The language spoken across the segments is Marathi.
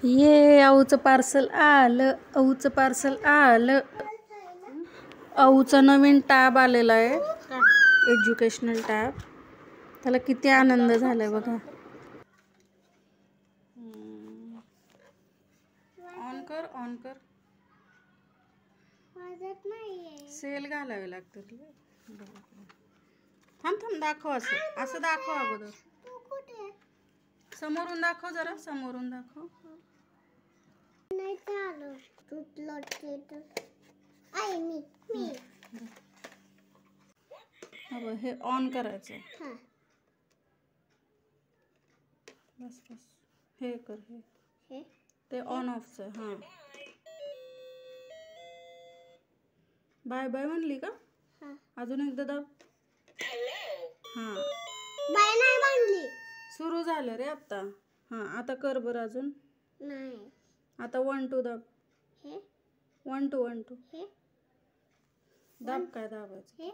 ये आऊचं पार्सल आलं, आऊचं पार्सल आलं. आऊचा नवीन टॅब आलेला आहे, एज्युकेशनल टॅब. त्याला किती आनंद झालाय बघा. ऑन कर, ऑन कर. सेल घालावे लागते. थांब थांब, दाखव. असं असं दाखव अगोदर. समोरून दाखव, जरा समोरून दाखव. नाही चालू. तुटलं ते आई मी हे ऑन करायचं. बस बस, हे कर. हे ते ऑन ऑफचं. हां, बाय बाय म्हणली का? अजून एकदा दाब. हां, बाय नाही बांधली. सुरू झालं रे आता. हां, आता कर बरं. अजून नाही. आता 1 2 दाब. हे 1 2 1 2 हे दाब. काय दाबायचं? हे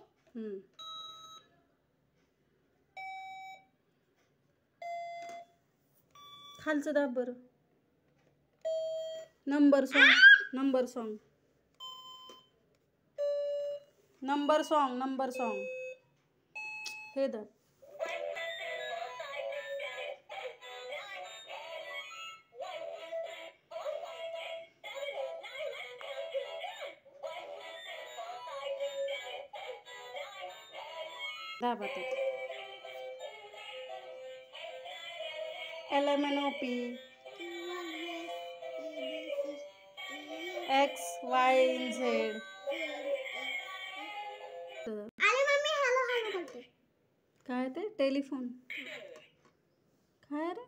खालचं दाब बरं. Number song, number song, number song, number song. हे दाब. दाब आता. LMNOP X Y Z. अरे मम्मी हॅलो हॅलो करते. काय ते? टेलिफोन. काय रे?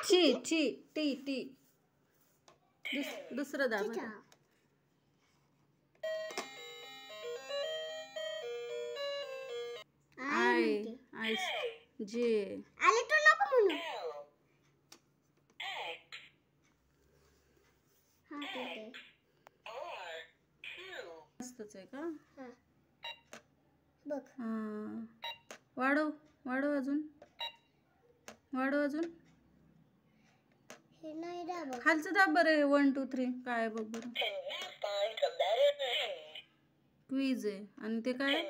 ची ची टी टी. दुसरं दाब आता. I J. आले तू नको म्हणू. मस्तच आहे का? बघ. वाढव वाढव, अजून वाढव, अजून. हे नाही दाब. खालचं दाब बरं. 1 2 3 काय बघ बरं. क्वीज आहे. आणि ते काय?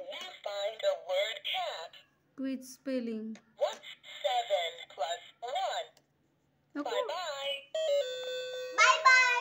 Quiz spelling. Bye bye.